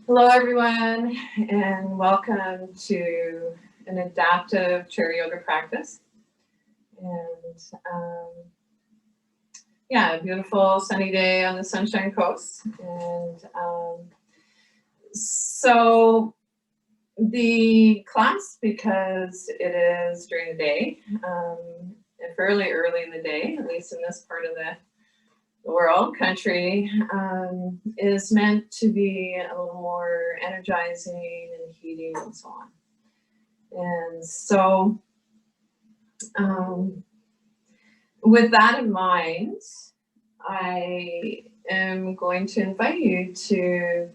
Hello, everyone, and welcome to an adaptive chair yoga practice. And yeah, a beautiful sunny day on the Sunshine Coast. And so the class, because it is during the day, fairly early in the day, at least in this part of the world, country, is meant to be a little more energizing and heating and so on. And so with that in mind, I am going to invite you to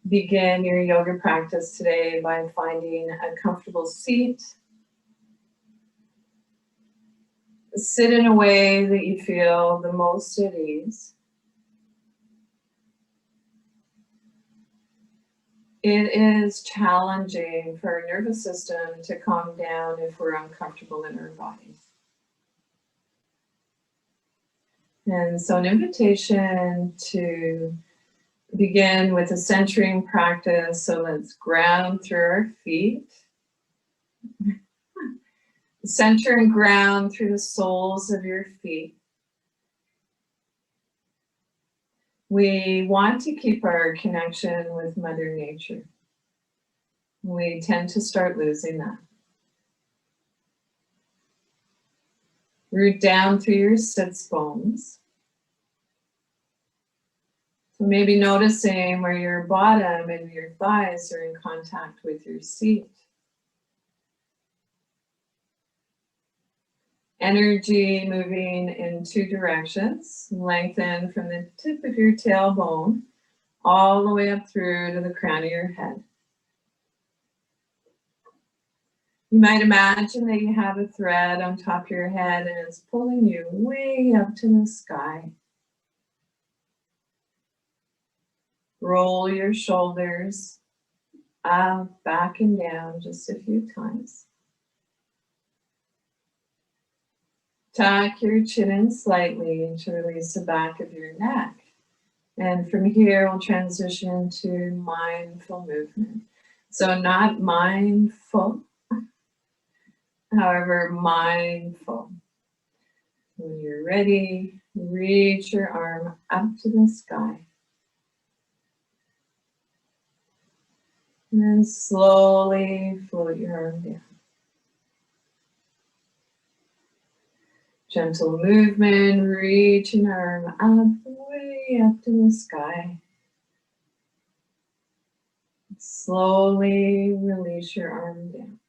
begin your yoga practice today by finding a comfortable seat. Sit in a way that you feel the most at ease. It is challenging for our nervous system to calm down if we're uncomfortable in our bodies. And so an invitation to begin with a centering practice. So let's ground through our feet. Center and ground through the soles of your feet. We want to keep our connection with Mother Nature. We tend to start losing that. Root down through your sits bones. So maybe noticing where your bottom and your thighs are in contact with your seat. Energy moving in two directions. Lengthen from the tip of your tailbone all the way up through to the crown of your head. You might imagine that you have a thread on top of your head and it's pulling you way up to the sky. Roll your shoulders up, back and down just a few times. Tuck your chin in slightly to release the back of your neck. And from here, we'll transition to mindful movement. So not mindful, however, mindful. When you're ready, reach your arm up to the sky. And then slowly float your arm down. Gentle movement, reach an arm up, way up to the sky. Slowly release your arm down.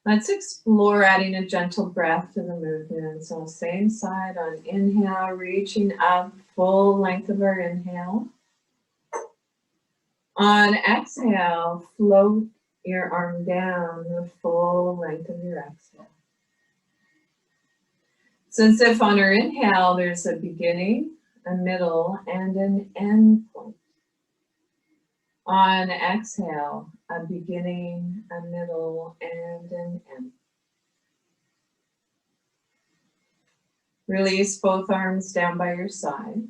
Let's explore adding a gentle breath to the movement. So same side on inhale, reaching up, full length of our inhale. On exhale, float your arm down the full length of your exhale. Since if on our inhale, there's a beginning, a middle, and an end point. On exhale, a beginning, a middle, and an end. Release both arms down by your side.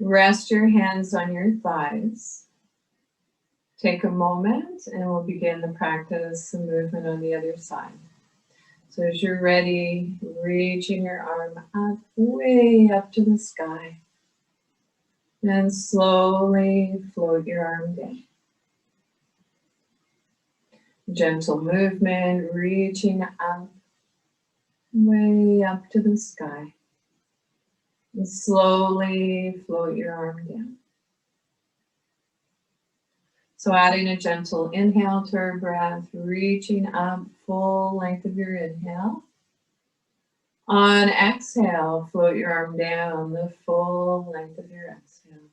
Rest your hands on your thighs. Take a moment and we'll begin the practice and movement on the other side. So as you're ready, reaching your arm up, way up to the sky. And slowly float your arm down. Gentle movement, reaching up, way up to the sky. And slowly float your arm down. So adding a gentle inhale to our breath, reaching up, full length of your inhale. On exhale, float your arm down the full length of your exhale.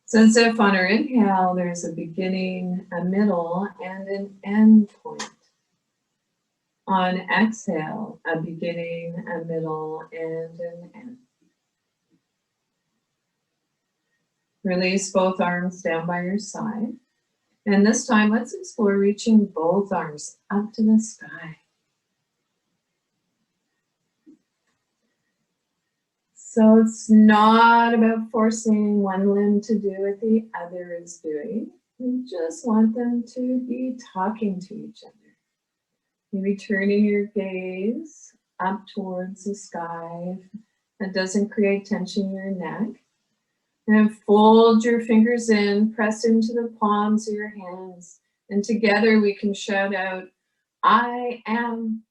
Since if on our inhale, there's a beginning, a middle, and an end point. On exhale, a beginning, a middle, and an end. Release both arms down by your side. And this time, let's explore reaching both arms up to the sky. So it's not about forcing one limb to do what the other is doing. You just want them to be talking to each other. Maybe turning your gaze up towards the sky. That doesn't create tension in your neck. And fold your fingers in, press into the palms of your hands. And together we can shout out, I am,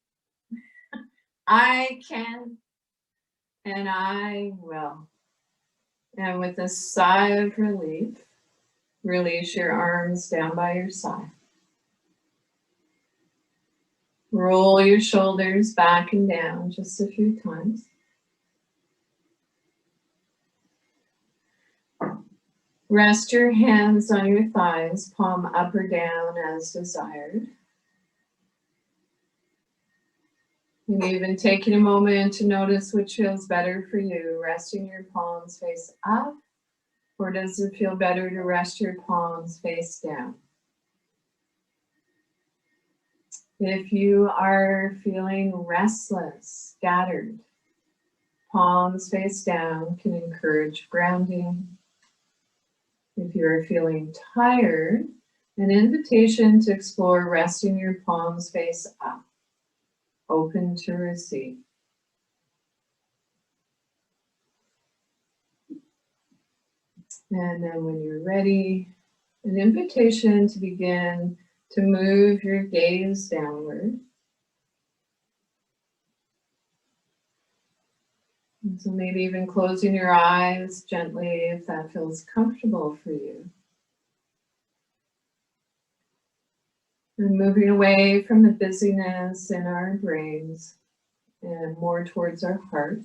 I can, and I will. And with a sigh of relief, release your arms down by your side. Roll your shoulders back and down just a few times. Rest your hands on your thighs, palm up or down as desired. And even taking a moment to notice which feels better for you, resting your palms face up, or does it feel better to rest your palms face down? If you are feeling restless, scattered, palms face down can encourage grounding. If you're feeling tired, an invitation to explore resting your palms face up, open to receive. And then when you're ready, an invitation to begin to move your gaze downward. And so maybe even closing your eyes gently if that feels comfortable for you. And moving away from the busyness in our brains and more towards our heart.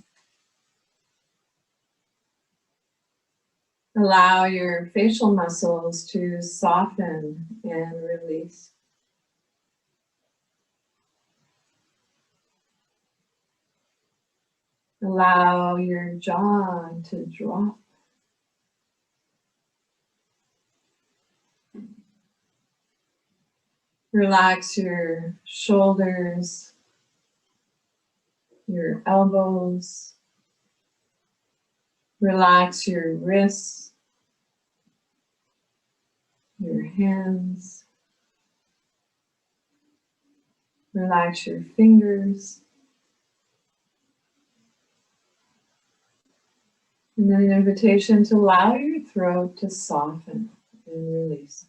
Allow your facial muscles to soften and release. Allow your jaw to drop. Relax your shoulders, your elbows. Relax your wrists, your hands. Relax your fingers. And then an invitation to allow your throat to soften and release.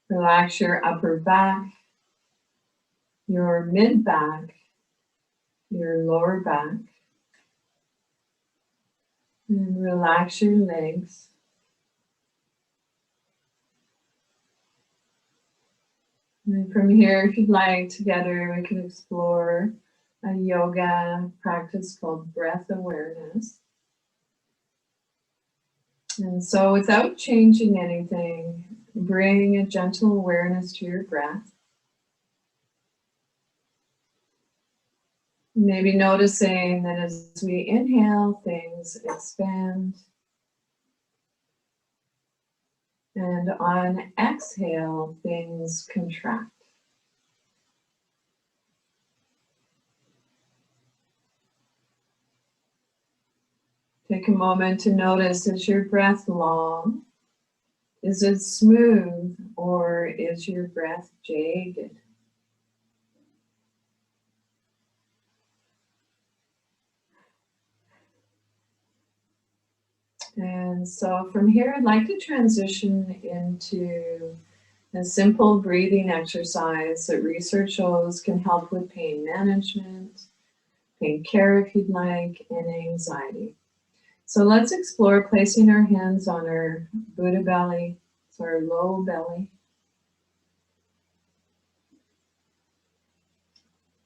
Relax your upper back, your mid back, your lower back. And relax your legs. And from here, if you'd like, together we can explore a yoga practice called breath awareness. And so without changing anything, bring a gentle awareness to your breath. Maybe noticing that as we inhale, things expand. And on exhale, things contract. Take a moment to notice, is your breath long? Is it smooth, or is your breath jagged? And so from here, I'd like to transition into a simple breathing exercise that research shows can help with pain management, pain care if you'd like, and anxiety. So let's explore placing our hands on our Buddha belly, so our low belly.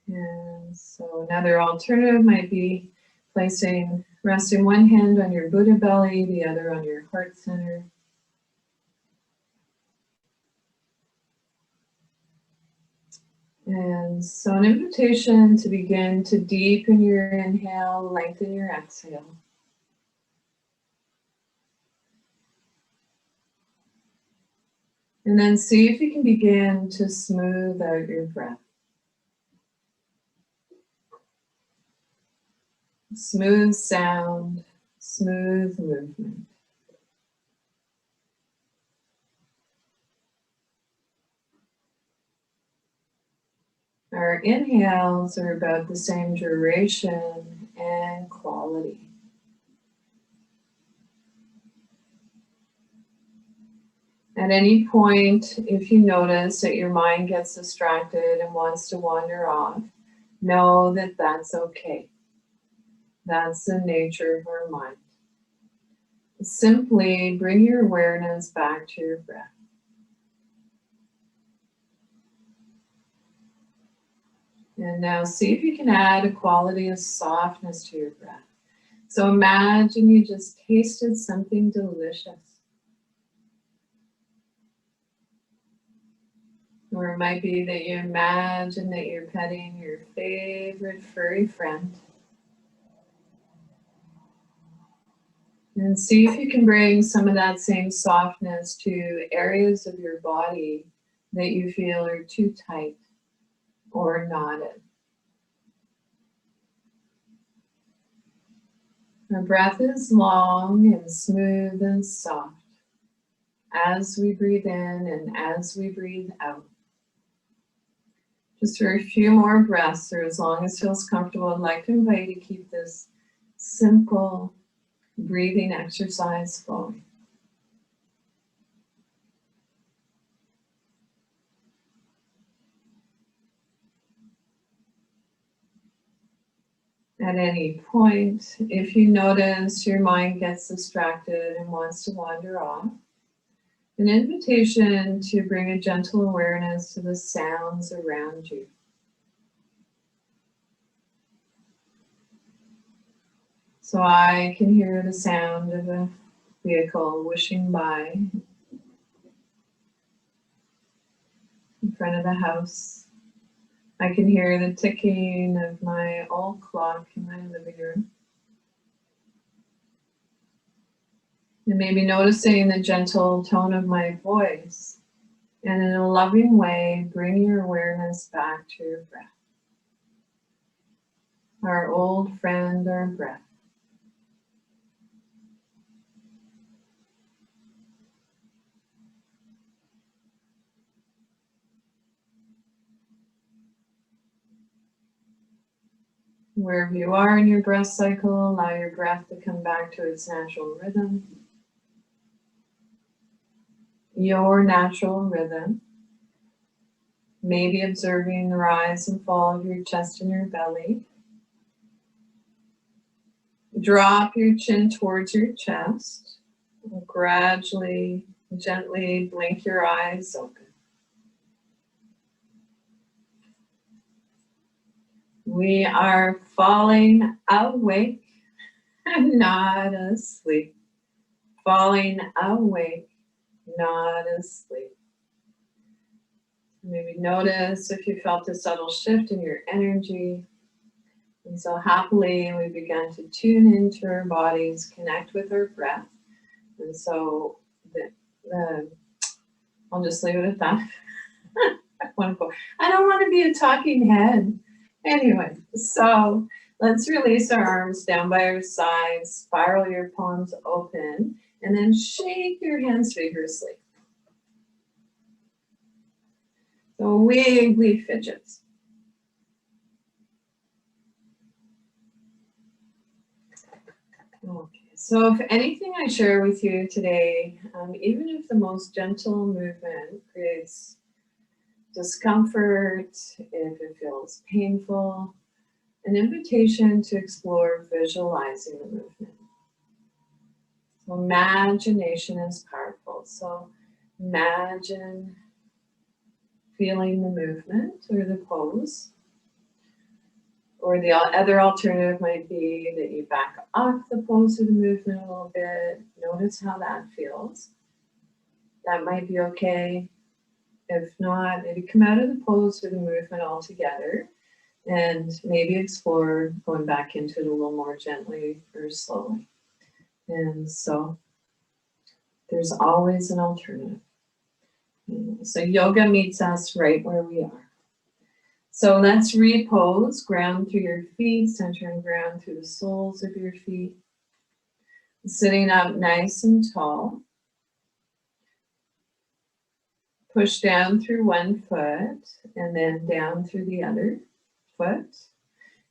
And so another alternative might be resting one hand on your Buddha belly, the other on your heart center. And so an invitation to begin to deepen your inhale, lengthen your exhale. And then see if you can begin to smooth out your breath. Smooth sound, smooth movement. Our inhales are about the same duration and quality. At any point, if you notice that your mind gets distracted and wants to wander off, know that that's okay. That's the nature of our mind. Simply bring your awareness back to your breath. And now see if you can add a quality of softness to your breath. So imagine you just tasted something delicious. Or it might be that you imagine that you're petting your favorite furry friend. And see if you can bring some of that same softness to areas of your body that you feel are too tight or knotted. Our breath is long and smooth and soft as we breathe in and as we breathe out. Just for a few more breaths, or as long as feels comfortable, I'd like to invite you to keep this simple breathing exercise flowing. At any point, if you notice your mind gets distracted and wants to wander off, an invitation to bring a gentle awareness to the sounds around you. So I can hear the sound of a vehicle whooshing by in front of the house. I can hear the ticking of my old clock in my living room. And maybe noticing the gentle tone of my voice, and in a loving way, bring your awareness back to your breath. Our old friend, our breath. Wherever you are in your breath cycle, allow your breath to come back to its natural rhythm. Your natural rhythm. Maybe observing the rise and fall of your chest and your belly. Drop your chin towards your chest. Gradually, gently blink your eyes open. We are falling awake, not asleep. Falling awake, not asleep. Maybe notice if you felt a subtle shift in your energy. And so happily we began to tune into our bodies, connect with our breath. And so I'll just leave it at that. I don't want to be a talking head. Anyway, so let's release our arms down by our sides, spiral your palms open, and then shake your hands vigorously. So wiggly fidgets. Okay, so if anything I share with you today, even if the most gentle movement creates discomfort, if it feels painful, an invitation to explore visualizing the movement. So imagination is powerful. So imagine feeling the movement or the pose. Or the other alternative might be that you back off the pose or the movement a little bit. Notice how that feels. That might be okay. If not, maybe come out of the pose or the movement altogether and maybe explore going back into it a little more gently or slowly. And so there's always an alternative. So yoga meets us right where we are. So let's repose, ground through your feet, center and ground through the soles of your feet. Sitting up nice and tall. Push down through one foot and then down through the other foot.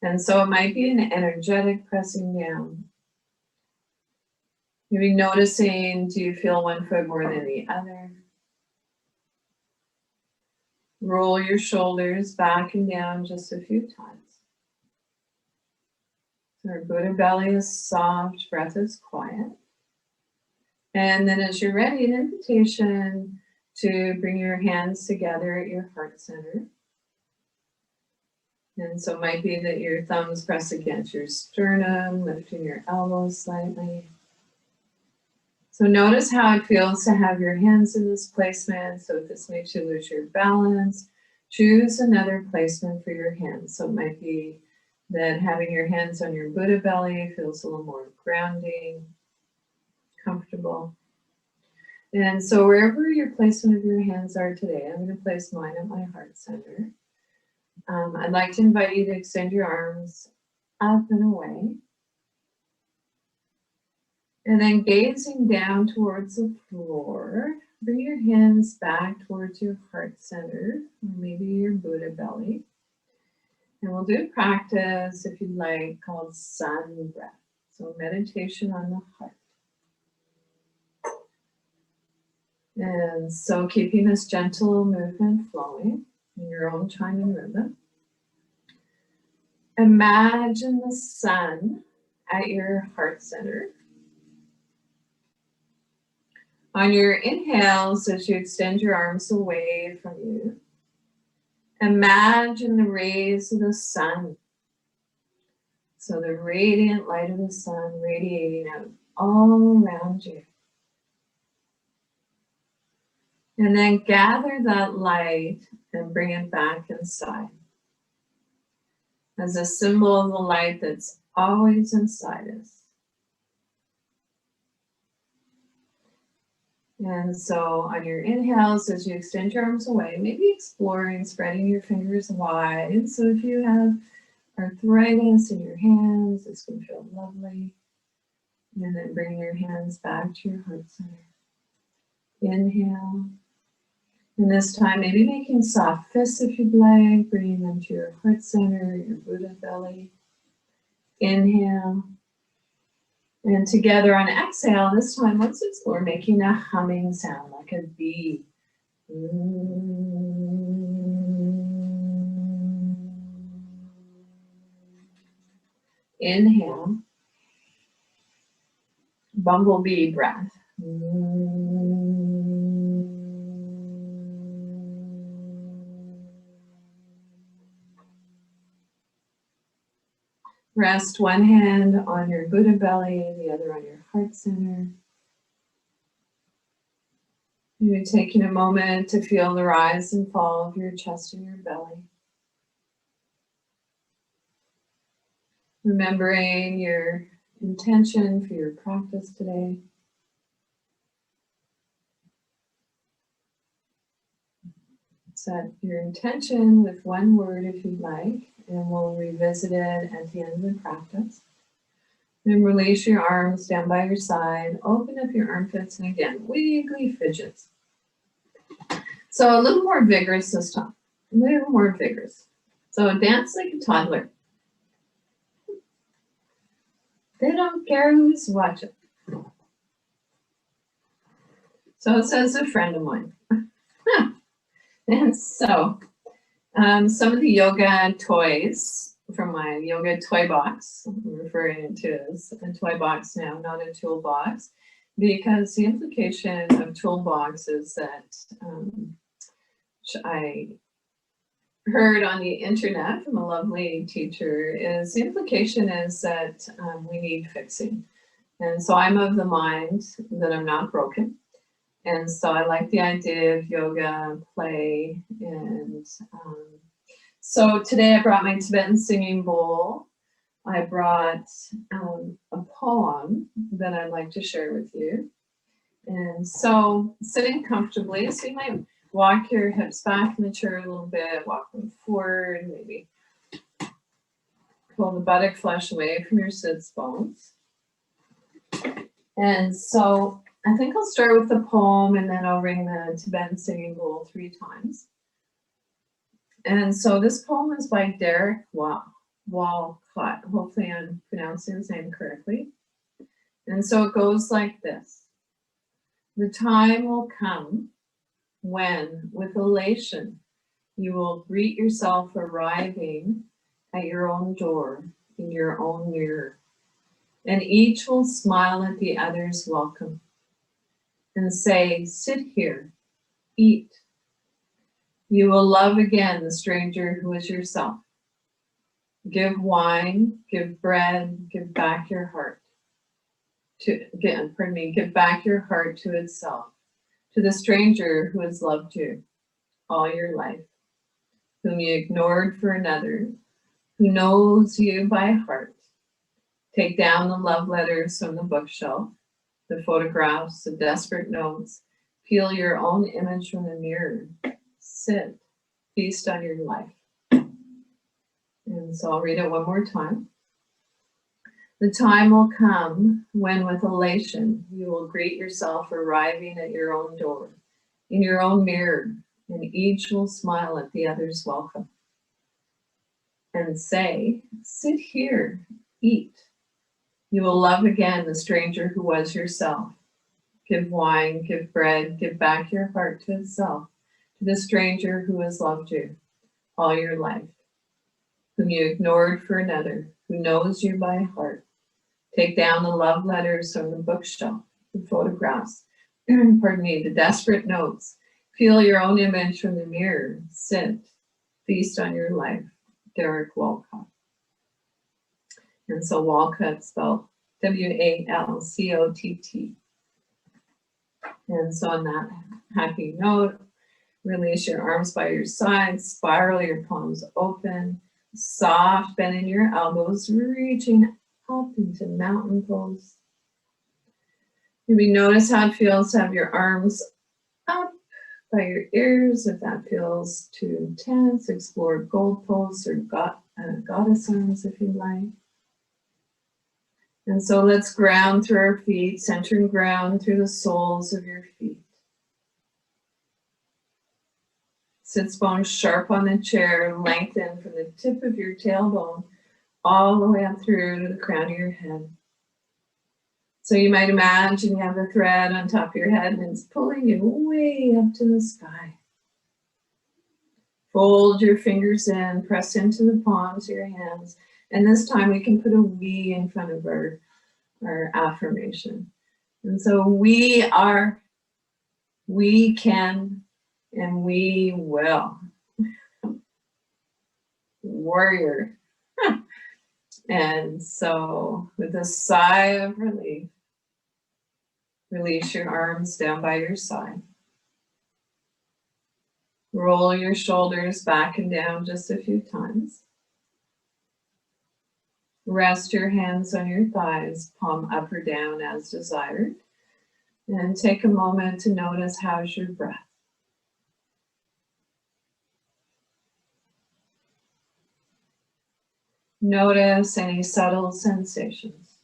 And so it might be an energetic pressing down. Maybe noticing, do you feel one foot more than the other? Roll your shoulders back and down just a few times. So our Buddha belly is soft, breath is quiet. And then as you're ready, an invitation to bring your hands together at your heart center. And so it might be that your thumbs press against your sternum, lifting your elbows slightly. So notice how it feels to have your hands in this placement. So if this makes you lose your balance, choose another placement for your hands. So it might be that having your hands on your Buddha belly feels a little more grounding, comfortable. And so wherever your placement of your hands are today, I'm going to place mine at my heart center. I'd like to invite you to extend your arms up and away. And then gazing down towards the floor, bring your hands back towards your heart center, or maybe your Buddha belly. And we'll do a practice, if you'd like, called sun breath. So meditation on the heart. And so keeping this gentle movement flowing in your own time and rhythm. Imagine the sun at your heart center. On your inhales, as you extend your arms away from you, imagine the rays of the sun. So the radiant light of the sun radiating out all around you. And then gather that light and bring it back inside as a symbol of the light that's always inside us. And so on your inhales, as you extend your arms away, maybe exploring spreading your fingers wide. So if you have arthritis in your hands, this can feel lovely. And then bring your hands back to your heart center. Inhale. And this time, maybe making soft fists if you'd like, bringing them to your heart center, your Buddha belly. Inhale. And together on exhale, this time, let's explore making a humming sound like a bee. Inhale. Bumblebee breath. Rest one hand on your Buddha belly, the other on your heart center. You're taking a moment to feel the rise and fall of your chest and your belly. Remembering your intention for your practice today. Set your intention with one word if you'd like, and we'll revisit it at the end of the practice. Then release your arms down by your side, open up your armpits, and again, wiggly fidgets. So a little more vigorous this time, a little more vigorous. So dance like a toddler. They don't care who's watching. So says a friend of mine. And so some of the yoga toys from my yoga toy box, I'm referring to it as a toy box now, not a toolbox, because the implication of toolbox is that I heard on the internet from a lovely teacher is the implication is that we need fixing. And so I'm of the mind that I'm not broken. And so I like the idea of yoga, play, and so today I brought my Tibetan singing bowl. I brought a poem that I'd like to share with you. And so sitting comfortably, so you might walk your hips back in the chair a little bit, walk them forward, maybe pull the buttock flesh away from your sits bones. And so I think I'll start with the poem and then I'll ring the Tibetan singing bowl 3 times. And so this poem is by Derek Walcott. Hopefully I'm pronouncing his name correctly. And so it goes like this. The time will come when, with elation, you will greet yourself arriving at your own door, in your own mirror, and each will smile at the other's welcome and say, sit here, eat. You will love again the stranger who is yourself. Give wine, give bread, give back your heart. Give back your heart to itself, to the stranger who has loved you all your life, whom you ignored for another, who knows you by heart. Take down the love letters from the bookshelf, the photographs, the desperate notes, peel your own image from the mirror, sit, feast on your life. And so I'll read it one more time. The time will come when with elation you will greet yourself arriving at your own door, in your own mirror, and each will smile at the other's welcome and say, sit here, eat. You will love again the stranger who was yourself. Give wine, give bread, give back your heart to itself, to the stranger who has loved you all your life, whom you ignored for another, who knows you by heart. Take down the love letters from the bookshelf, the photographs, the desperate notes. Peel your own image from the mirror. Sit, feast on your life. Derek Walcott. And so Walcott spelled W-A-L-C-O-T-T. And so on that happy note, release your arms by your sides, spiral your palms open, soft bend in your elbows, reaching up into mountain pose. Maybe notice how it feels to have your arms up by your ears. If that feels too intense, explore gold pose or goddess arms if you like. And so let's ground through our feet, centering ground through the soles of your feet. Sits bones sharp on the chair, lengthen from the tip of your tailbone all the way up through to the crown of your head. So you might imagine you have a thread on top of your head and it's pulling you way up to the sky. Fold your fingers in, press into the palms of your hands, and this time we can put a we in front of our affirmation. And so we are, we can, and we will. Warrior. And so with a sigh of relief, release your arms down by your side. Roll your shoulders back and down just a few times. Rest your hands on your thighs, palm up or down as desired. And take a moment to notice how's your breath. Notice any subtle sensations.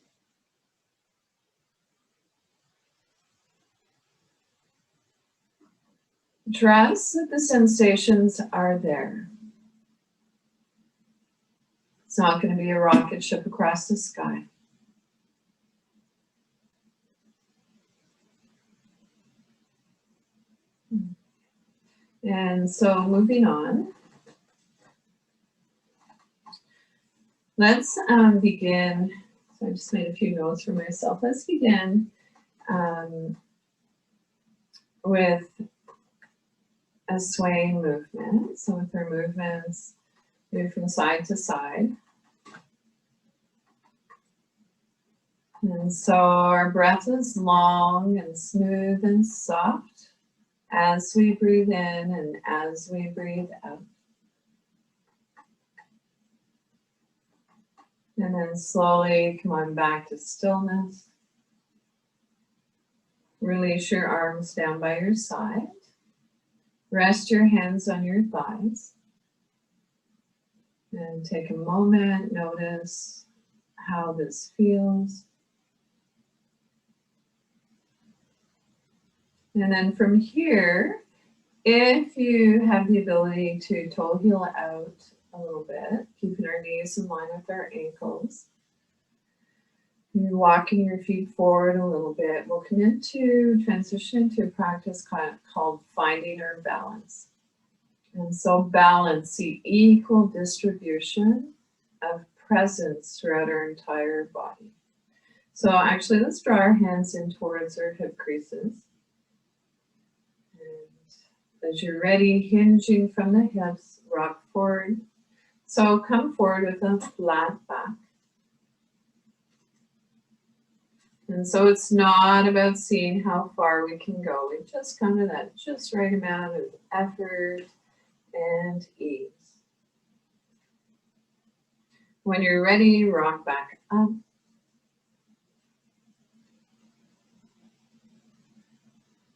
Trust that the sensations are there. It's not going to be a rocket ship across the sky. And so moving on. Let's begin. So I just made a few notes for myself. Let's begin with a swaying movement. So with our movements, move from side to side. And so our breath is long and smooth and soft as we breathe in and as we breathe out. And then slowly come on back to stillness. Release your arms down by your side. Rest your hands on your thighs and take a moment, notice how this feels. And then from here, if you have the ability to toe heel out a little bit, keeping our knees in line with our ankles, you're walking your feet forward a little bit, we'll come into transition to a practice called finding our balance. And so balance, the equal distribution of presence throughout our entire body. So actually, let's draw our hands in towards our hip creases. And as you're ready, hinging from the hips, rock forward. So come forward with a flat back. And so it's not about seeing how far we can go. We just come to that just right amount of effort and ease. When you're ready, rock back up.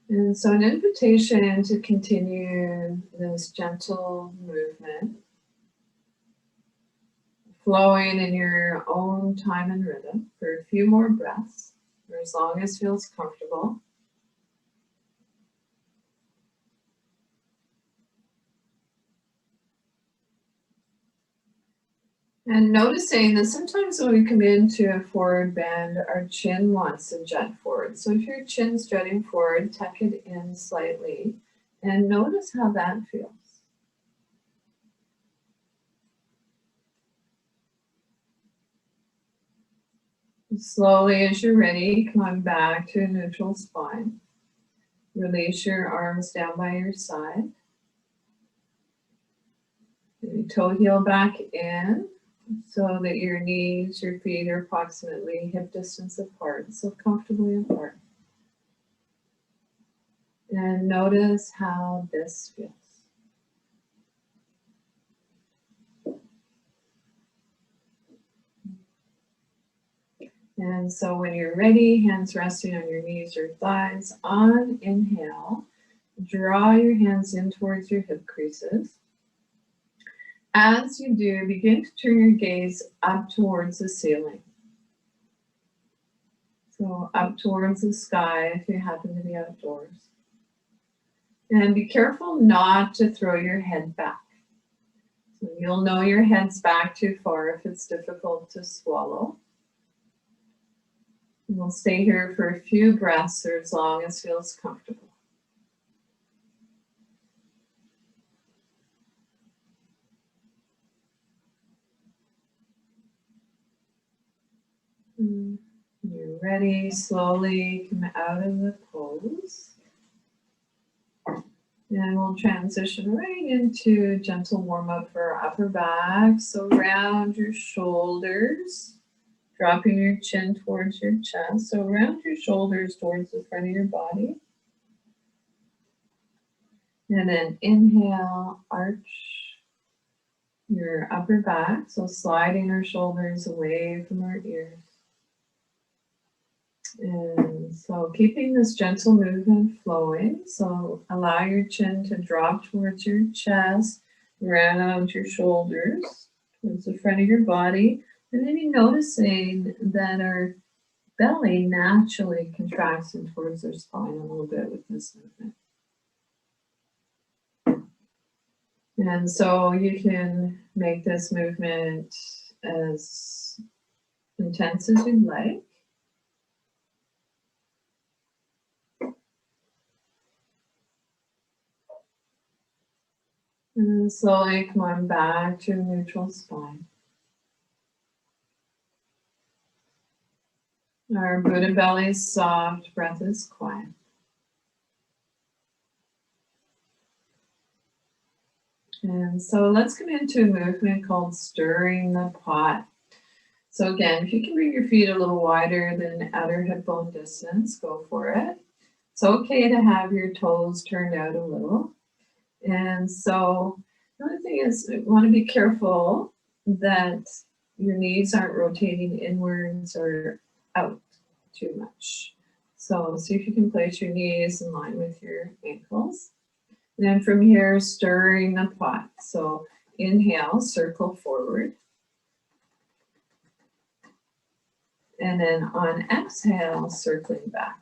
And so an invitation to continue this gentle movement, flowing in your own time and rhythm for a few more breaths, or as long as feels comfortable. And noticing that sometimes when we come into a forward bend, our chin wants to jut forward. So if your chin's jutting forward, tuck it in slightly and notice how that feels. Slowly, as you're ready, come on back to a neutral spine. Release your arms down by your side. Toe heel back in so that your knees, your feet are approximately hip distance apart, so comfortably apart. And notice how this feels. And so when you're ready, hands resting on your knees or thighs, on inhale, draw your hands in towards your hip creases. As you do, begin to turn your gaze up towards the ceiling. So up towards the sky if you happen to be outdoors. And be careful not to throw your head back. So you'll know your head's back too far if it's difficult to swallow. And we'll stay here for a few breaths or as long as feels comfortable. You're ready, slowly come out of the pose. And we'll transition right into a gentle warm-up for our upper back. So round your shoulders, dropping your chin towards your chest. So round your shoulders towards the front of your body. And then inhale, arch your upper back. So sliding our shoulders away from our ears. And so keeping this gentle movement flowing, so allow your chin to drop towards your chest, round your shoulders towards the front of your body, and maybe noticing that our belly naturally contracts in towards our spine a little bit with this movement. And so you can make this movement as intense as you'd like. And slowly come on back to a neutral spine. Our Buddha belly is soft, breath is quiet. And so let's come into a movement called stirring the pot. So again, if you can bring your feet a little wider than outer hip bone distance, go for it. It's okay to have your toes turned out a little. And so the other thing is you want to be careful that your knees aren't rotating inwards or out too much. So see if you can place your knees in line with your ankles. And then from here, stirring the pot. So inhale, circle forward. And then on exhale, circling back.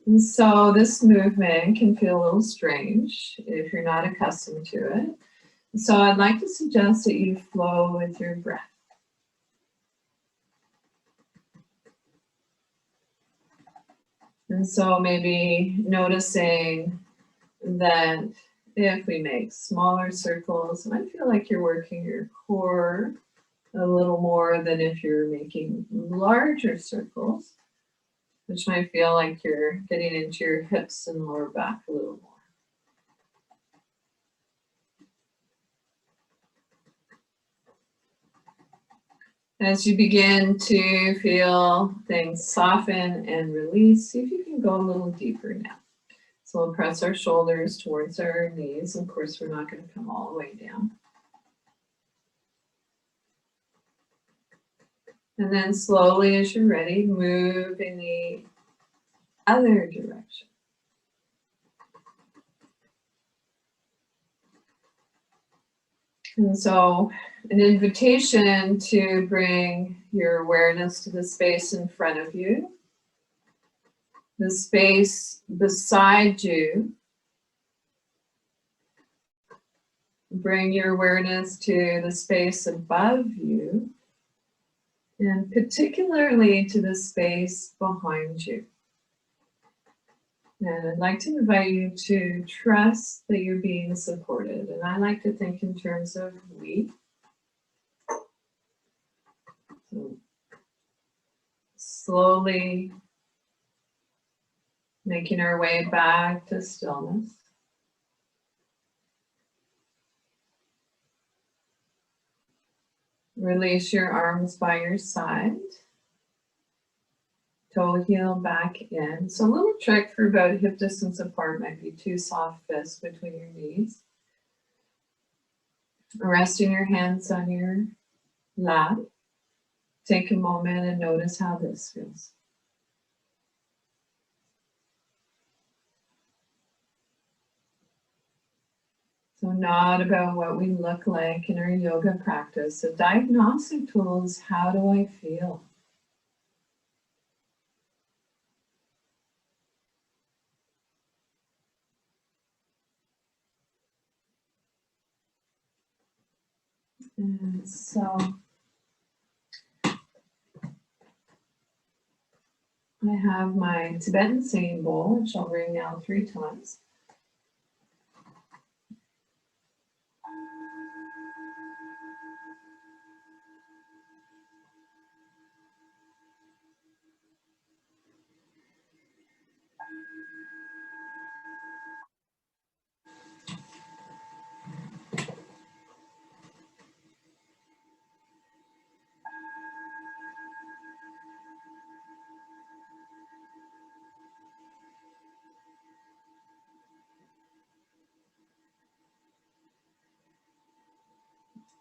And so this movement can feel a little strange if you're not accustomed to it. So I'd like to suggest that you flow with your breath. And so maybe noticing that if we make smaller circles, it might feel like you're working your core a little more than if you're making larger circles, which might feel like you're getting into your hips and lower back a little more. As you begin to feel things soften and release, see if you can go a little deeper now. So we'll press our shoulders towards our knees. Of course, we're not going to come all the way down. And then slowly, as you're ready, move in the other direction. And so an invitation to bring your awareness to the space in front of you, the space beside you. Bring your awareness to the space above you, and particularly to the space behind you. And I'd like to invite you to trust that you're being supported. And I like to think in terms of we. So slowly making our way back to stillness. Release your arms by your side. Toe heel back in. So a little trick for about hip distance apart might be 2 soft fists between your knees. Resting your hands on your lap. Take a moment and notice how this feels. So not about what we look like in our yoga practice. The diagnostic tool is, how do I feel? And so I have my Tibetan singing bowl, which I'll ring now 3 times.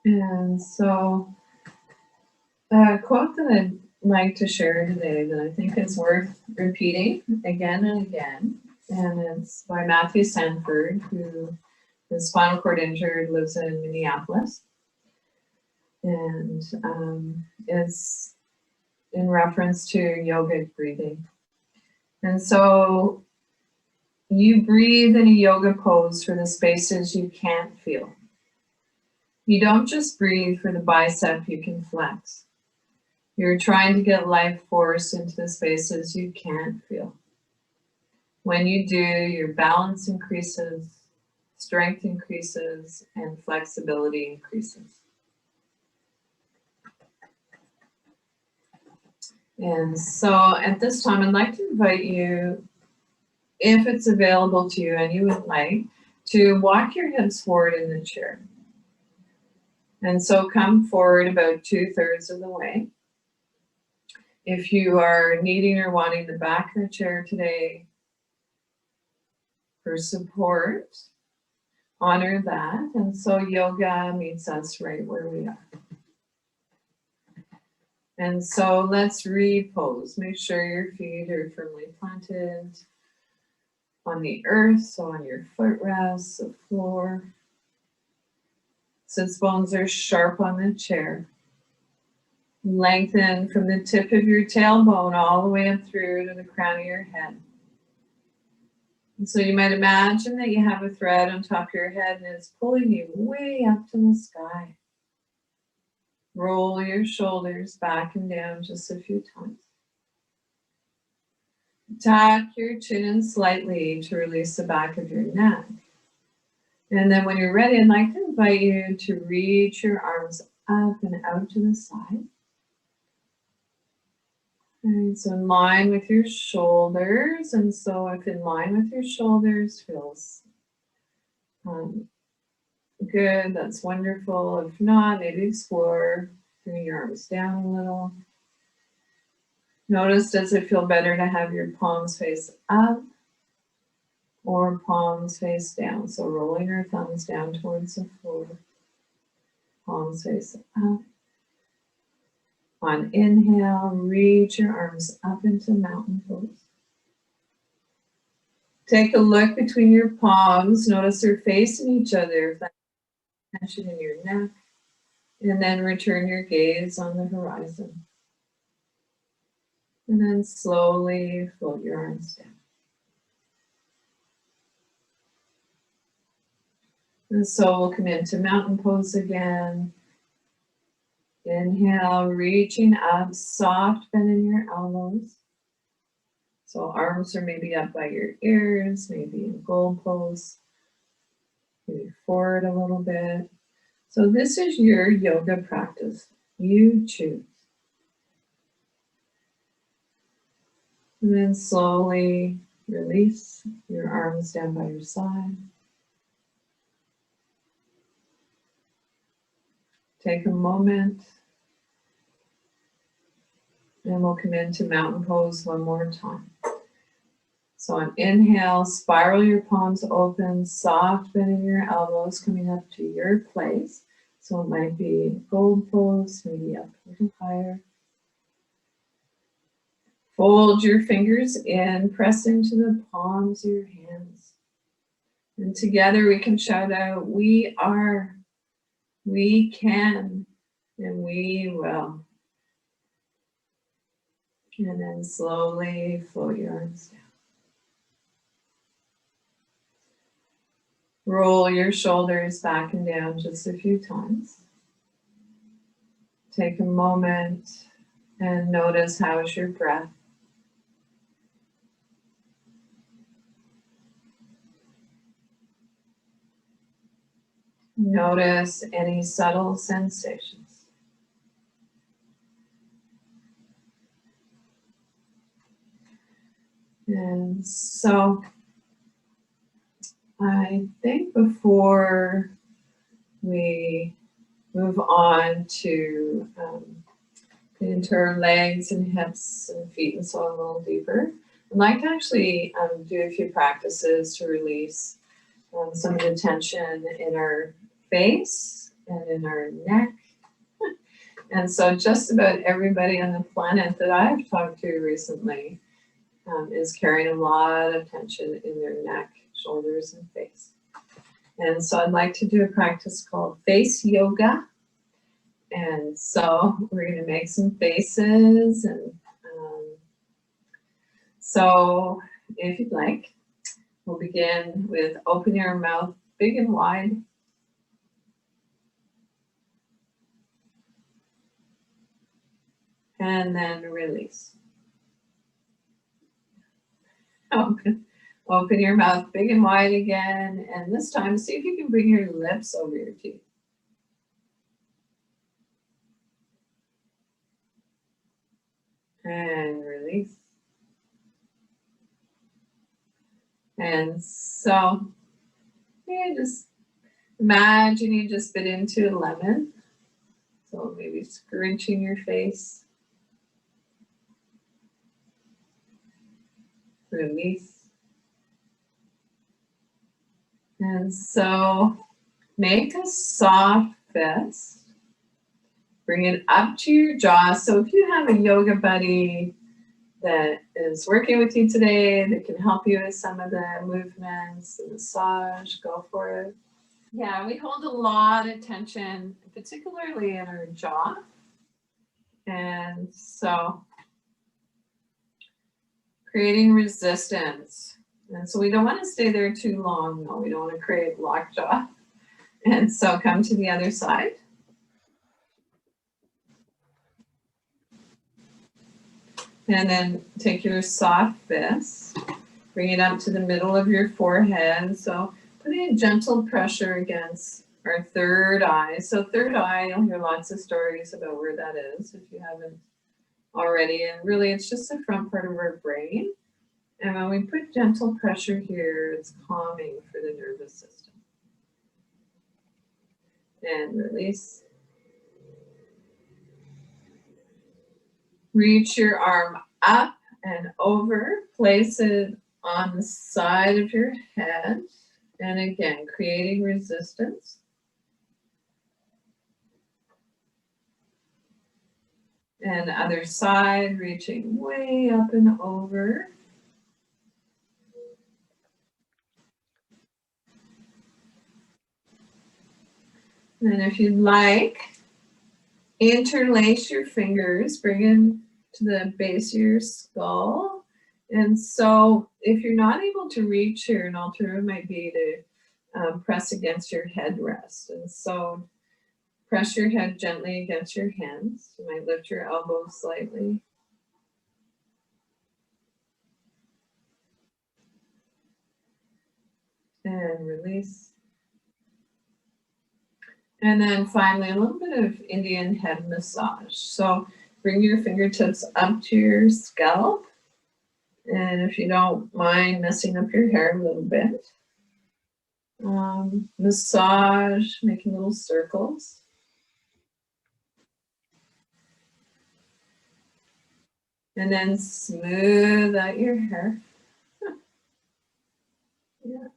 And so a quote that I'd like to share today that I think is worth repeating again and again, and it's by Matthew Sanford, who is spinal cord injured, lives in Minneapolis, and is in reference to yogic breathing. And so you breathe in a yoga pose for the spaces you can't feel. You don't just breathe for the bicep you can flex. You're trying to get life force into the spaces you can't feel. When you do, your balance increases, strength increases, and flexibility increases. And so at this time, I'd like to invite you, if it's available to you and you would like, to walk your hips forward in the chair. And so come forward about 2/3 of the way. If you are needing or wanting the back of the chair today for support, honor that. And so yoga meets us right where we are. And so let's repose. Make sure your feet are firmly planted on the earth, so on your footrests, the floor. Sits bones are sharp on the chair. Lengthen from the tip of your tailbone all the way up through to the crown of your head. And so you might imagine that you have a thread on top of your head and it's pulling you way up to the sky. Roll your shoulders back and down just a few times. Tuck your chin in slightly to release the back of your neck. And then when you're ready, I'd like to invite you to reach your arms up and out to the side. And so in line with your shoulders. And so if in line with your shoulders feels good, that's wonderful. If not, maybe explore bringing your arms down a little. Notice, does it feel better to have your palms face up or palms face down? So rolling your thumbs down towards the floor. Palms face up. On inhale, reach your arms up into mountain pose. Take a look between your palms. Notice they're facing each other. If that's tension in your neck. And then return your gaze on the horizon. And then slowly float your arms down. And so we'll come into mountain pose again. Inhale, reaching up, soft bend in your elbows. So arms are maybe up by your ears, maybe in gold pose. Maybe forward a little bit. So this is your yoga practice. You choose. And then slowly release your arms down by your side. Take a moment. And we'll come into mountain pose one more time. So on inhale, spiral your palms open, soft bending your elbows coming up to your place. So it might be gold pose, maybe up a little higher. Fold your fingers in, press into the palms of your hands. And together we can shout out, we are, we can, and we will. And then slowly float your arms down. Roll your shoulders back and down just a few times. Take a moment and notice how's your breath. Notice any subtle sensations. And so I think before we move on to into our legs and hips and feet and so on a little deeper, I'd like to actually do a few practices to release some of the tension in our face and in our neck. And so just about everybody on the planet that I've talked to recently is carrying a lot of tension in their neck, shoulders, and face. And so I'd like to do a practice called face yoga. And so we're going to make some faces. And so if you'd like, we'll begin with open your mouth big and wide. And then release. Open your mouth big and wide again. And this time, see if you can bring your lips over your teeth. And release. And so, yeah, just imagine you just bit into a lemon. So maybe scrunching your face. Release. And so make a soft fist Bring it up to your jaw. So if you have a yoga buddy that is working with you today, that can help you with some of the movements, the massage, go for it. Yeah, we hold a lot of tension, particularly in our jaw. And so creating resistance. And so we don't want to stay there too long. No, we don't want to create lockjaw. And so come to the other side. And then take your soft fist, bring it up to the middle of your forehead. So putting a gentle pressure against our third eye. So third eye, you'll hear lots of stories about where that is if you haven't already. And really, it's just the front part of our brain. And when we put gentle pressure here, it's calming for the nervous system. And release. Reach your arm up and over, place it on the side of your head. And again, creating resistance. And other side, reaching way up and over. And if you'd like, interlace your fingers, bring them to the base of your skull. And so if you're not able to reach here, an alternative might be to press against your headrest. And so press your head gently against your hands. You might lift your elbows slightly. And release. And then finally, a little bit of Indian head massage. So bring your fingertips up to your scalp. And if you don't mind messing up your hair a little bit, massage, making little circles. And then smooth out your hair. Yeah.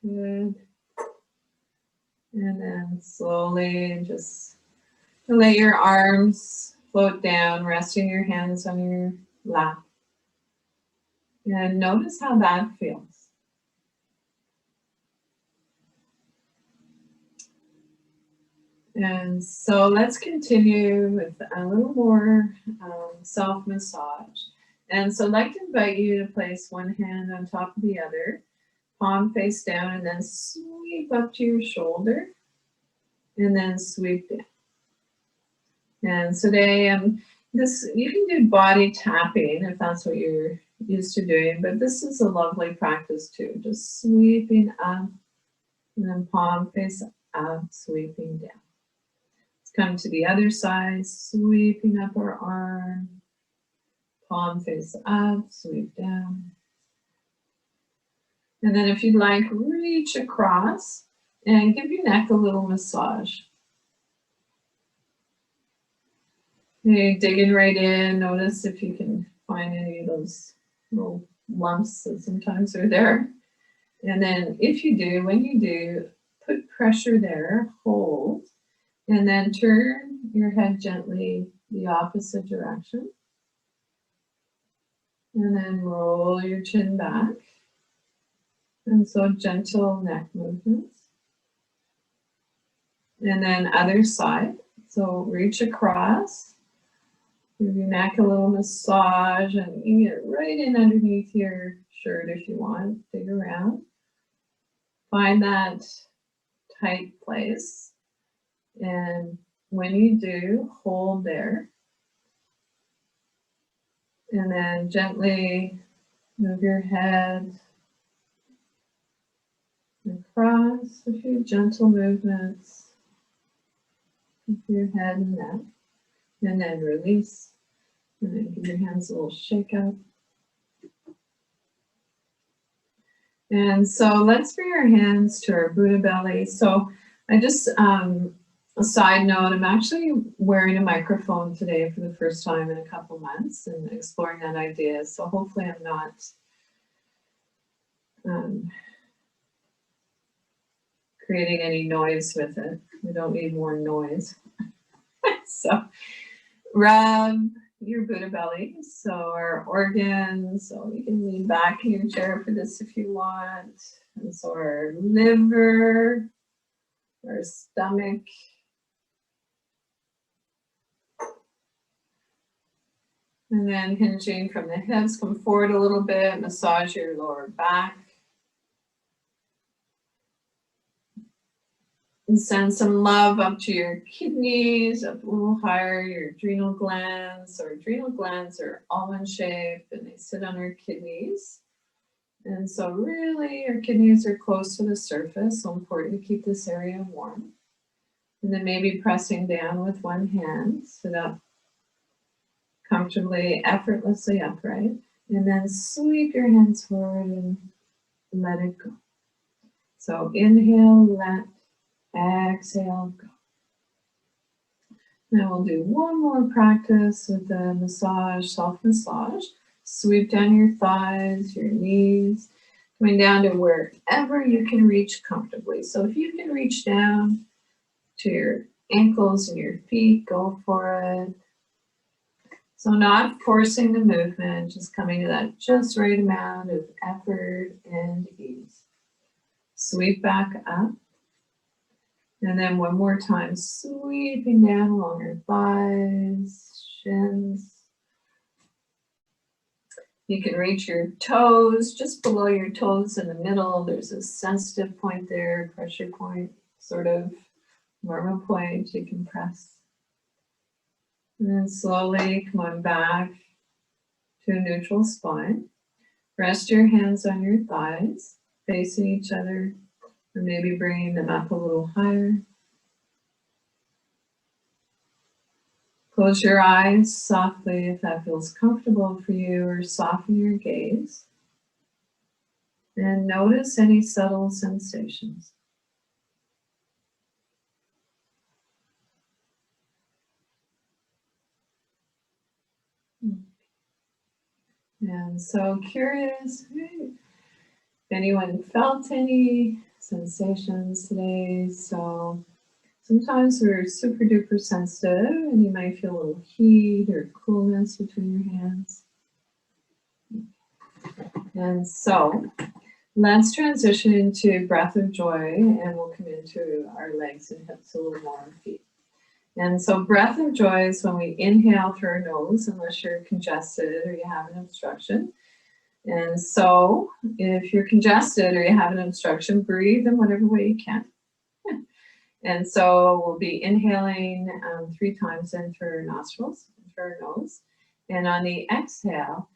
Good. And then slowly just let your arms float down, resting your hands on your lap. And notice how that feels. And so let's continue with a little more self-massage. And so I'd like to invite you to place one hand on top of the other, palm face down, and then sweep up to your shoulder, and then sweep down. And today, you can do body tapping if that's what you're used to doing, but this is a lovely practice too. Just sweeping up, and then palm face up, sweeping down. Let's come to the other side, sweeping up our arm, palm face up, sweep down. And then if you'd like, reach across and give your neck a little massage. Okay, digging right in, notice if you can find any of those little lumps that sometimes are there. And then if you do, when you do, put pressure there, hold, and then turn your head gently the opposite direction. And then roll your chin back. And so gentle neck movements. And then other side. So reach across. Give your neck a little massage, and you can get right in underneath your shirt if you want. Dig around. Find that tight place. And when you do, hold there. And then gently move your head across, a few gentle movements with your head and neck. And then release. And then give your hands a little shake up. And so let's bring our hands to our Buddha belly. So I just, a side note, I'm actually wearing a microphone today for the first time in a couple months and exploring that idea. So hopefully I'm not creating any noise with it. We don't need more noise. So rub your Buddha belly, so our organs, so you can lean back in your chair for this if you want. And so our liver, our stomach, and then hinging from the hips, come forward a little bit, massage your lower back. And send some love up to your kidneys, up a little higher, your adrenal glands. Our adrenal glands are almond shaped and they sit on our kidneys. And so really our kidneys are close to the surface, so important to keep this area warm. And then maybe pressing down with one hand, sit up comfortably, effortlessly upright. And then sweep your hands forward and let it go. So inhale, let. Exhale, go. Now we'll do one more practice with the massage, self-massage. Sweep down your thighs, your knees, coming down to wherever you can reach comfortably. So if you can reach down to your ankles and your feet, go for it. So not forcing the movement, just coming to that just right amount of effort and ease. Sweep back up. And then one more time, sweeping down along your thighs, shins. You can reach your toes, just below your toes in the middle. There's a sensitive point there, pressure point, sort of normal point you can press. And then slowly come on back to a neutral spine. Rest your hands on your thighs, facing each other. Or maybe bringing them up a little higher. Close your eyes softly if that feels comfortable for you, or soften your gaze. And notice any subtle sensations. And so curious, if anyone felt any sensations today. So sometimes we're super duper sensitive and you might feel a little heat or coolness between your hands. And so let's transition into breath of joy, and we'll come into our legs and hips a little more on feet. And so breath of joy is when we inhale through our nose, unless you're congested or you have an obstruction. And so if you're congested or you have an obstruction, breathe in whatever way you can. And so we'll be inhaling 3 times in through our nostrils, through our nose. And on the exhale,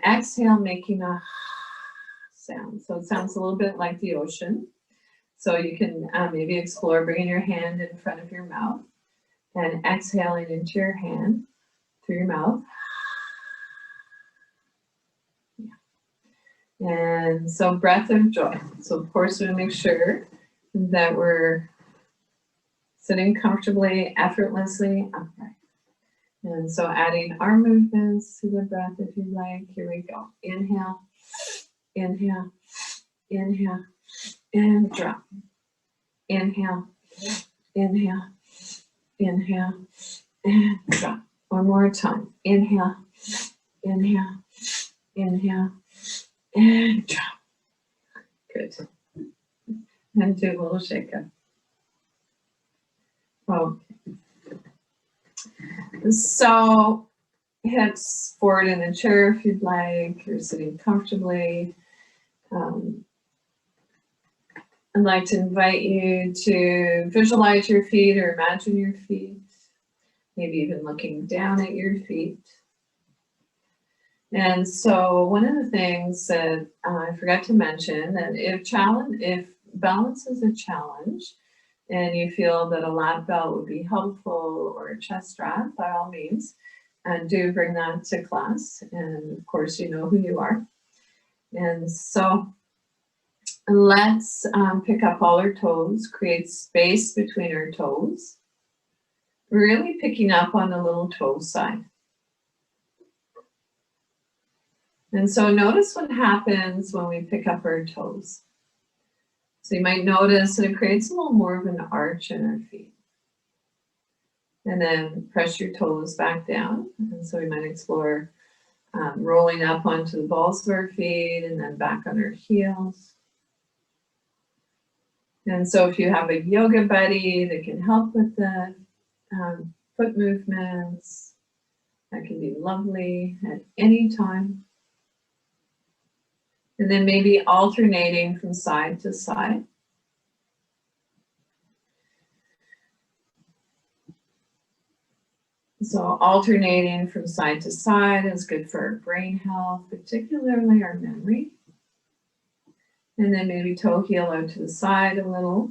exhale making a sound. So it sounds a little bit like the ocean. So you can maybe explore bringing your hand in front of your mouth and exhaling into your hand through your mouth. And so breath of joy. So of course we make sure that we're sitting comfortably, effortlessly upright. And so adding arm movements to the breath if you like. Here we go. Inhale, inhale, inhale, and drop. Inhale, inhale, inhale, and drop. One more time. Inhale, inhale, inhale, and drop. Good. And do a little shake up. Okay. So hips forward in the chair if you'd like. You're sitting comfortably. I'd like to invite you to visualize your feet or imagine your feet, maybe even looking down at your feet. And so one of the things that I forgot to mention, that if balance is a challenge and you feel that a lap belt would be helpful or a chest strap, by all means, and do bring that to class. And of course, you know who you are. And so let's pick up all our toes, create space between our toes, really picking up on the little toe side. And so notice what happens when we pick up our toes. So you might notice that it creates a little more of an arch in our feet. And then press your toes back down. And so we might explore rolling up onto the balls of our feet and then back on our heels. And so if you have a yoga buddy that can help with the foot movements, that can be lovely at any time. And then maybe alternating from side to side. So alternating from side to side is good for our brain health, particularly our memory. And then maybe toe heel out to the side a little.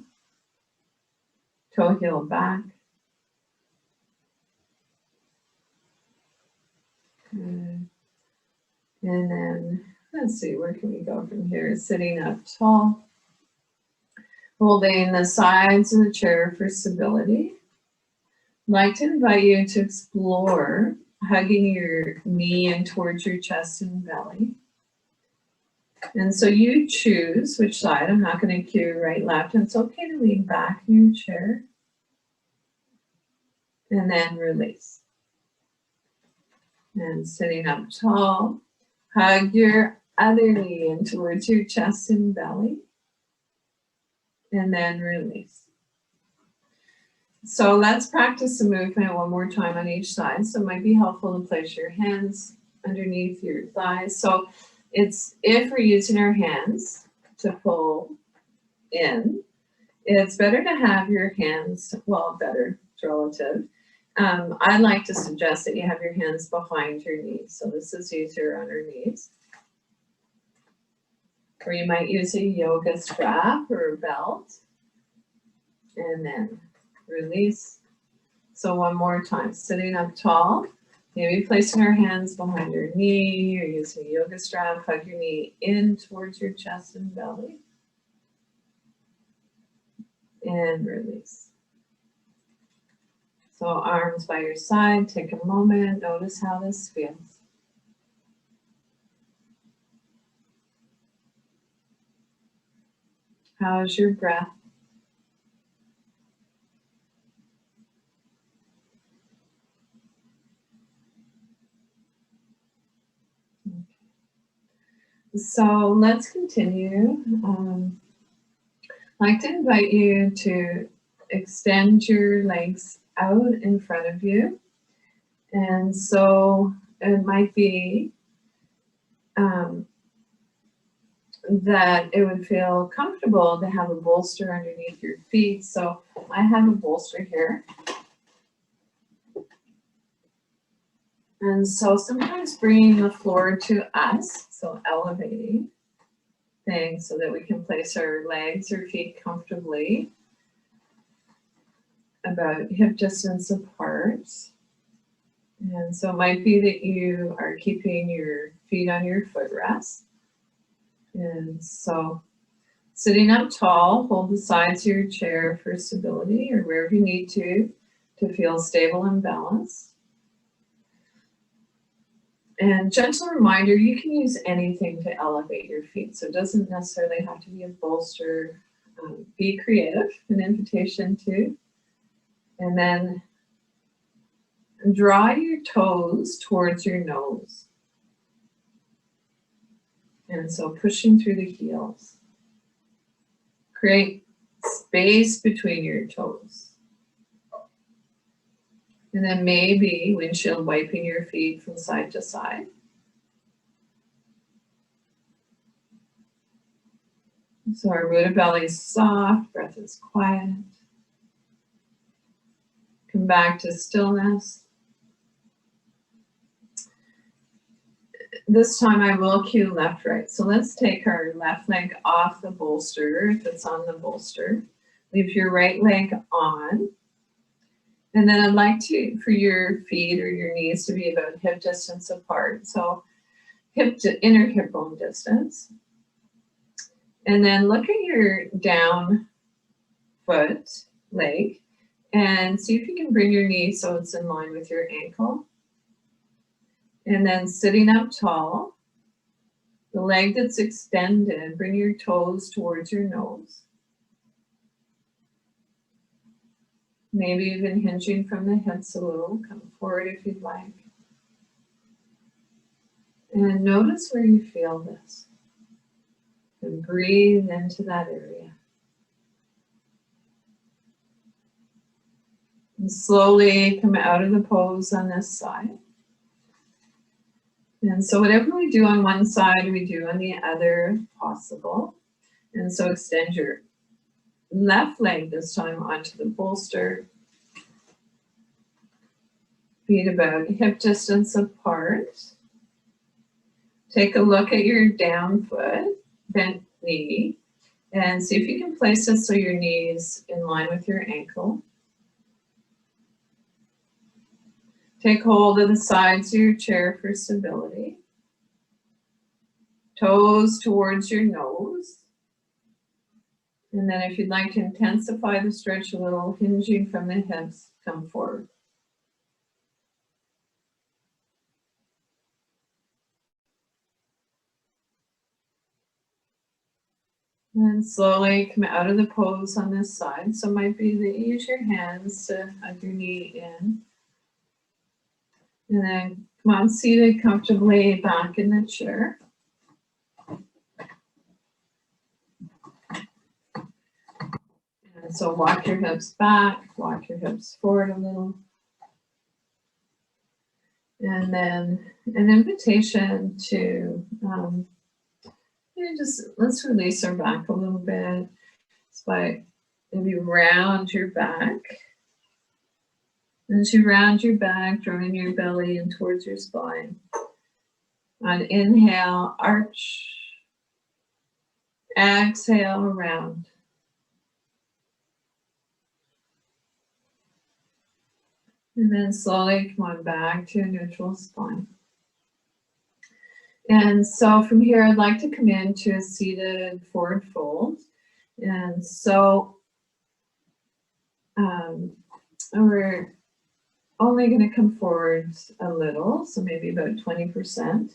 Toe heel back. Good. And then, let's see, where can we go from here? Sitting up tall. Holding the sides of the chair for stability. I'd like to invite you to explore hugging your knee in towards your chest and belly. And so you choose which side. I'm not going to cue right, left. And it's okay to lean back in your chair. And then release. And sitting up tall, hug your other knee in towards your chest and belly. And then release. So let's practice the movement one more time on each side. So it might be helpful to place your hands underneath your thighs. So it's, if we're using our hands to pull in, it's better to have your hands, well, better, it's relative. I'd like to suggest that you have your hands behind your knees. So this is easier on our knees. Or you might use a yoga strap or a belt. And then release. So one more time, sitting up tall, maybe placing our hands behind your knee or using a yoga strap, hug your knee in towards your chest and belly. And release. So arms by your side, take a moment, notice how this feels. How is your breath? So let's continue. I'd like to invite you to extend your legs out in front of you. And so it might be that it would feel comfortable to have a bolster underneath your feet. So I have a bolster here. And so sometimes bringing the floor to us, so elevating things so that we can place our legs or feet comfortably about hip distance apart. And so it might be that you are keeping your feet on your footrest. And so sitting up tall, hold the sides of your chair for stability or wherever you need to feel stable and balanced. And gentle reminder, you can use anything to elevate your feet. So it doesn't necessarily have to be a bolster. Be creative, an invitation to. And then draw your toes towards your nose. And so pushing through the heels. Create space between your toes. And then maybe windshield wiping your feet from side to side. So our root of belly is soft, breath is quiet. Come back to stillness. This time I will cue left, right. So let's take our left leg off the bolster, if it's on the bolster. Leave your right leg on. And then I'd like for your feet or your knees to be about hip distance apart. So hip to inner hip bone distance. And then look at your down foot, leg, and see if you can bring your knee so it's in line with your ankle. And then sitting up tall, the leg that's extended, bring your toes towards your nose. Maybe even hinging from the hips a little. Come forward if you'd like. And notice where you feel this. And breathe into that area. And slowly come out of the pose on this side. And so whatever we do on one side, we do on the other if possible. And so extend your left leg this time onto the bolster. Feet about hip distance apart. Take a look at your down foot, bent knee, and see if you can place it so your knee is in line with your ankle. Take hold of the sides of your chair for stability. Toes towards your nose. And then if you'd like to intensify the stretch a little, hinging from the hips, come forward. And slowly come out of the pose on this side. So it might be that you use your hands to hug your knee in. And then come on, seated comfortably back in the chair. And so walk your hips back, walk your hips forward a little. And then an invitation to let's release our back a little bit. It's by maybe round your back. As you round your back, drawing your belly in towards your spine. On inhale, arch. Exhale, round. And then slowly come on back to a neutral spine. And so from here, I'd like to come into a seated forward fold. And so we're only going to come forward a little, so maybe about 20%.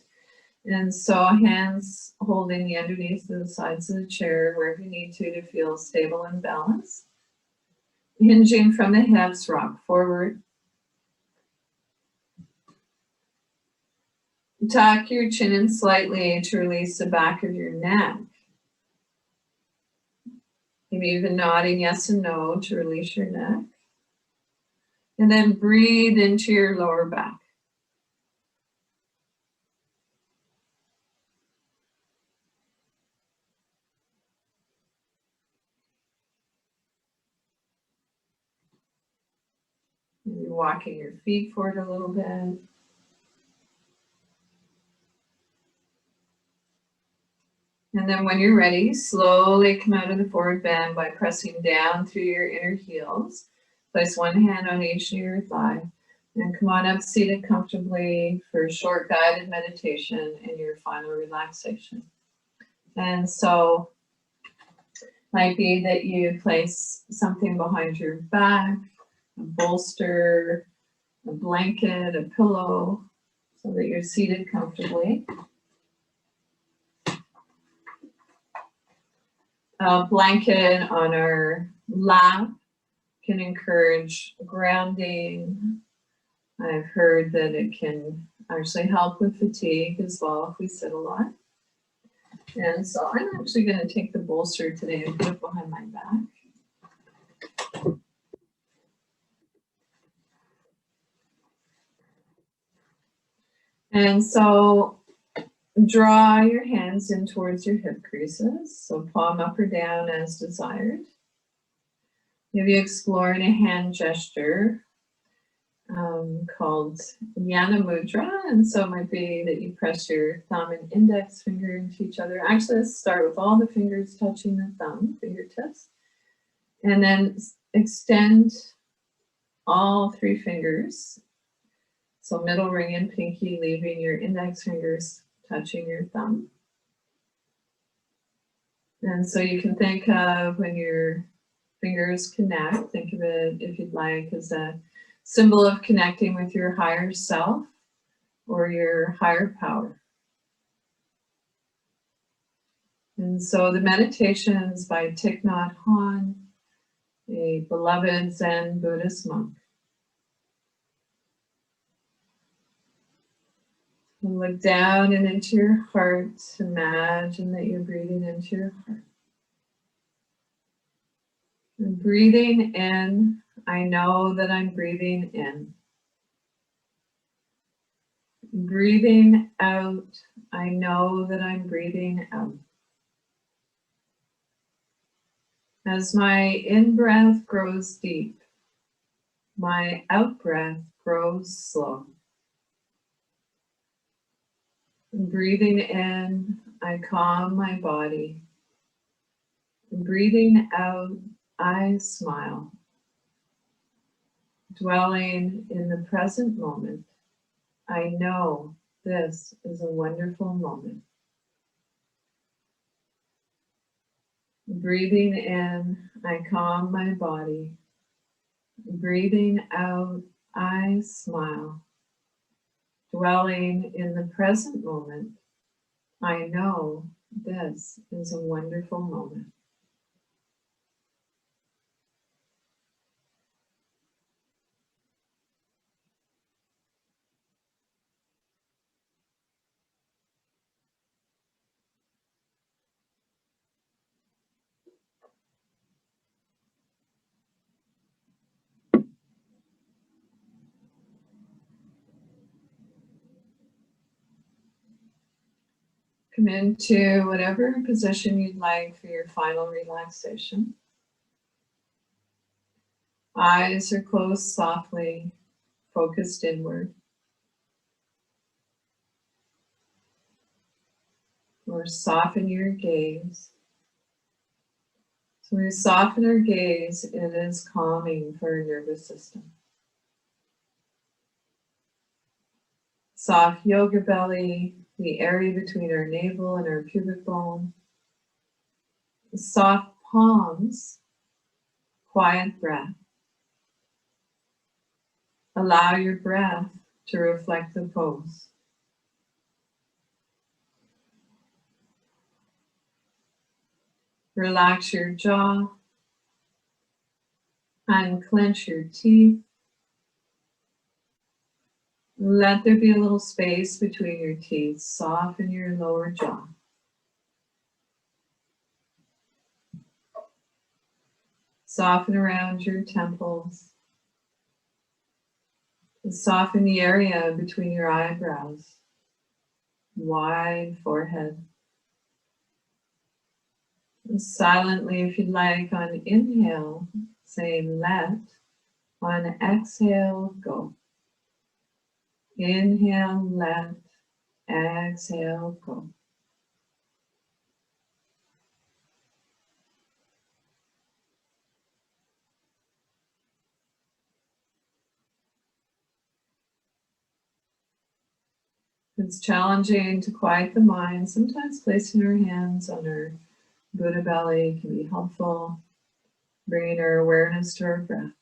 And so hands holding the underneath of the sides of the chair wherever you need to feel stable and balanced. Hinging from the hips, rock forward. Tuck your chin in slightly to release the back of your neck. Maybe even nodding yes and no to release your neck. And then breathe into your lower back. Maybe walking your feet forward a little bit. And then when you're ready, slowly come out of the forward bend by pressing down through your inner heels. Place one hand on each of your thigh. And come on up seated comfortably for a short guided meditation and your final relaxation. And so might be that you place something behind your back, a bolster, a blanket, a pillow, so that you're seated comfortably. A blanket on our lap can encourage grounding. I've heard that it can actually help with fatigue as well if we sit a lot. And so I'm actually going to take the bolster today and put it behind my back. And so draw your hands in towards your hip creases, so palm up or down as desired. Maybe exploring a hand gesture called Yana Mudra, and so it might be that you press your thumb and index finger into each other. Actually, let's start with all the fingers touching the thumb, fingertips, and then extend all three fingers. So middle ring and pinky, leaving your index fingers touching your thumb. And so you can think of when your fingers connect, think of it, if you'd like, as a symbol of connecting with your higher self or your higher power. And so the meditations by Thich Nhat Hanh, a beloved Zen Buddhist monk. And look down and into your heart. Imagine that you're breathing into your heart. And breathing in, I know that I'm breathing in. Breathing out, I know that I'm breathing out. As my in-breath grows deep, my out-breath grows slow. Breathing in, I calm my body. Breathing out, I smile. Dwelling in the present moment, I know this is a wonderful moment. Breathing in, I calm my body. Breathing out, I smile. Dwelling in the present moment, I know this is a wonderful moment. Come into whatever position you'd like for your final relaxation. Eyes are closed softly, focused inward. Or soften your gaze. So when we soften our gaze, it is calming for our nervous system. Soft yoga belly, the area between our navel and our pubic bone. Soft palms, quiet breath. Allow your breath to reflect the pose. Relax your jaw, unclench your teeth. Let there be a little space between your teeth. Soften your lower jaw. Soften around your temples. And soften the area between your eyebrows. Wide forehead. And silently, if you'd like, on inhale, say let. On exhale, go. Inhale, let. Exhale, go. It's challenging to quiet the mind. Sometimes placing our hands on our Buddha belly can be helpful, bringing our awareness to our breath.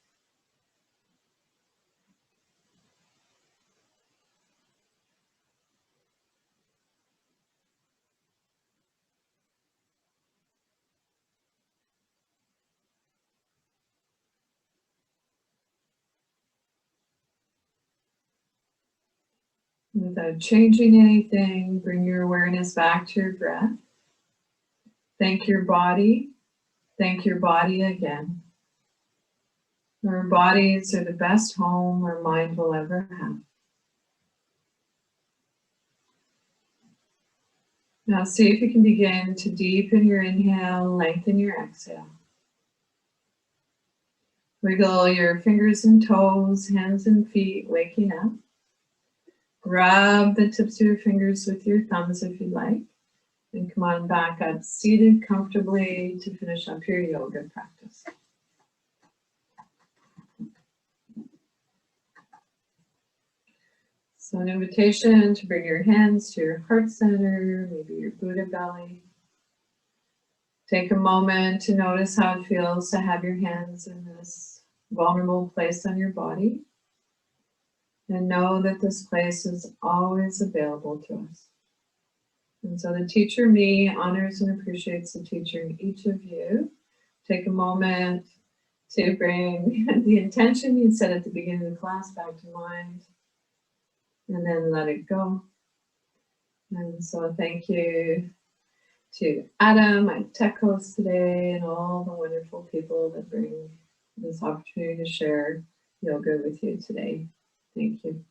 Without changing anything, bring your awareness back to your breath. Thank your body. Thank your body again. Our bodies are the best home our mind will ever have. Now see if you can begin to deepen your inhale, lengthen your exhale. Wiggle your fingers and toes, hands and feet, waking up. Rub the tips of your fingers with your thumbs if you like. And come on back up, seated comfortably to finish up your yoga practice. So an invitation to bring your hands to your heart center, maybe your Buddha belly. Take a moment to notice how it feels to have your hands in this vulnerable place on your body. And know that this place is always available to us. And so the teacher me honors and appreciates the teacher in each of you. Take a moment to bring the intention you set at the beginning of the class back to mind, and then let it go. And so thank you to Adam, my tech host today, and all the wonderful people that bring this opportunity to share yoga with you today. Thank you.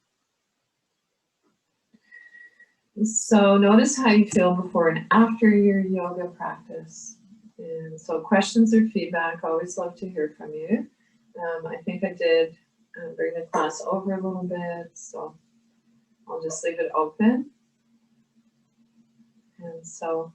So notice how you feel before and after your yoga practice. And so questions or feedback, always love to hear from you. I think I did bring the class over a little bit, so I'll just leave it open. And so